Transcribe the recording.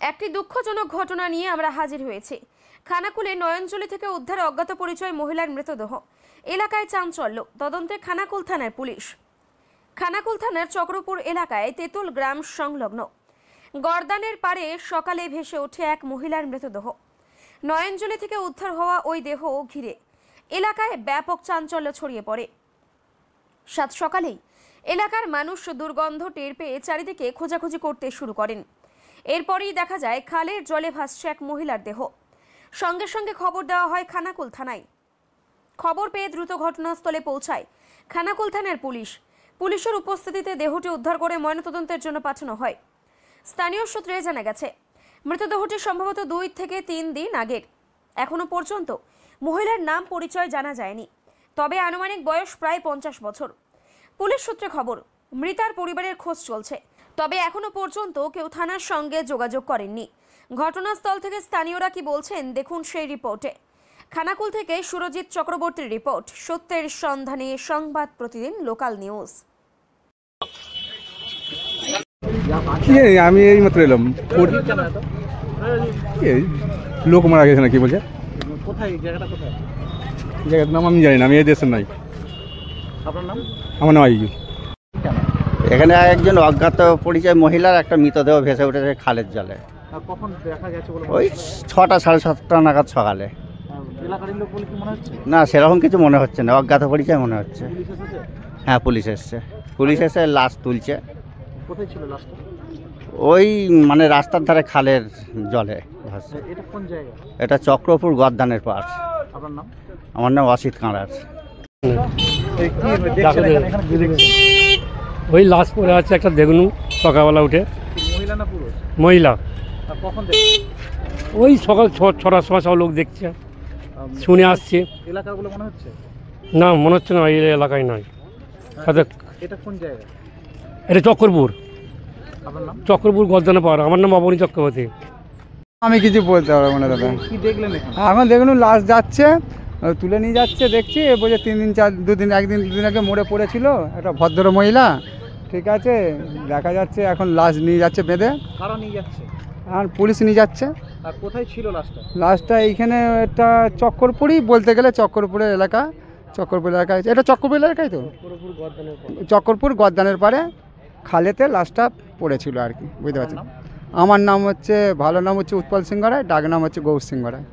একটি দুঃখজনক ঘটনা নিয়ে আমরা হাজির হয়েছি। খানাকুলে নয়নজলি থেকে উদ্ধার অজ্ঞাত পরিচয় মহিলার মৃতদেহ। এলাকায় চাঞ্চল্য, তদন্তে খানাকুল থানার পুলিশ। খানাকুল থানার চক্রপুর এলাকায় তেতুল গ্রাম সংলগ্ন গর্দানের পাড়ে সকালে ভেসে ওঠে এক মহিলার মৃতদেহ। নয়নজলি থেকে উদ্ধার হওয়া ওই দেহ ঘিরে এলাকায় ব্যাপক চাঞ্চল্য ছড়িয়ে পড়ে। সাত সকালেই এলাকার মানুষ দুর্গন্ধ টের পেয়ে চারিদিকে খোঁজাখুঁজি করতে শুরু করেন। এরপরই দেখা যায় খালের জলে ভাসছে এক মহিলার দেহ। সঙ্গে সঙ্গে খবর দেওয়া হয় খানাকুল থানায়। খবর পেয়ে দ্রুত ঘটনাস্থলে পৌঁছায় খানাকুল থানার পুলিশ। পুলিশের উপস্থিতিতে দেহটি উদ্ধার করে ময়নাতদন্তের জন্য পাঠানো হয়। স্থানীয় সূত্রে জানা গেছে, মৃতদেহটি সম্ভবত 2 থেকে 3 দিন আগের। এখনো পর্যন্ত মহিলার নাম পরিচয় জানা যায়নি, তবে আনুমানিক বয়স প্রায় 50 বছর। পুলিশ সূত্রে খবর, মৃতার পরিবারের খোঁজ চলছে, তবে এখনো পর্যন্ত কেউ থানার সঙ্গে যোগাযোগ করেননি। ঘটনাস্থল থেকে স্থানীয়রা কি বলছেন দেখুন সেই রিপোর্টে। খানাকুল থেকে সুরজিৎ চক্রবর্তীর রিপোর্ট, সত্যের সন্ধানে সংবাদ প্রতিদিন লোকাল নিউজ। আমি এই মাত্র এলাম, লোক মারা গেছে না কি বলছে, জায়গাটার নাম আমি জানি না, আমি এই দেশের নাই। আমার নাম আইজুল। এখানে একজন অজ্ঞাত পরিচয় মহিলার একটা মৃতদেহ ভেসে উঠেছে খালের জলে। কখন দেখা গেছে বলে ওই 6টা সাড়ে 7টা নাগাদ সকালে। এলাকার লোক বলে কি মনে হচ্ছে? না, সেরকম কিছু মনে হচ্ছে না, অজ্ঞাত পরিচয় মনে হচ্ছে। পুলিশ এসেছে? হ্যাঁ, পুলিশ এসছে। পুলিশ এসে লাশ তুলছে। কোথায় ছিল লাশটা? ওই মানে রাস্তার ধারে খালের জলে ভাসছে। এটা কোন জায়গা? এটা চক্রপুর গর্দানের পার। আপনার নাম? আমার নাম অসিত কাঁড়ার। ওই লাশ পড়ে আছে একটা, দেখুন সকালবেলা উঠে। মহিলা না পুরুষ? মহিলা। কখন দেখছেন? ওই সকাল 6টার সময় সব লোক দেখছে, শুনে আসছে। এলাকার বলে মনে হচ্ছে? না, মনে হচ্ছে না, এই এলাকায় নয়। এটা কোন জায়গা? এটা চক্রপুর। আপনার নাম? চক্রপুর গর্দানে পাড়া। আমার নাম অবনী চক্রবর্তী। আমি কিছু বলতে পারবো না দাদা। কি দেখলেন এখানে? এখন দেখুন লাশ যাচ্ছে, তুলে নিয়ে যাচ্ছে, দেখছি বলছে 3 দিন 2 দিন 1 দিন 2 দিন আগে মরে পড়েছিল একটা ভদ্র মহিলা। ঠিক আছে, দেখা যাচ্ছে এখন লাশ নিয়ে যাচ্ছে বেঁধে। কারা নিয়ে যাচ্ছে? আর পুলিশ নিয়ে যাচ্ছে। আর কোথায় ছিল লাশটা? লাশটা এইখানে একটা চক্করপুরই বলতে গেলে, চক্করপুরের এলাকা। চক্করপুর এলাকায়, এটা চক্করপুর এলাকায় তো, চক্করপুর গর্দানের পাড়ে খালেতে লাশটা পড়েছিল আর কি, বুঝতে পারছেন। আমার নাম হচ্ছে, ভালো নাম হচ্ছে উৎপল সিং রায়, ডাক নাম হচ্ছে গৌর সিং রায়।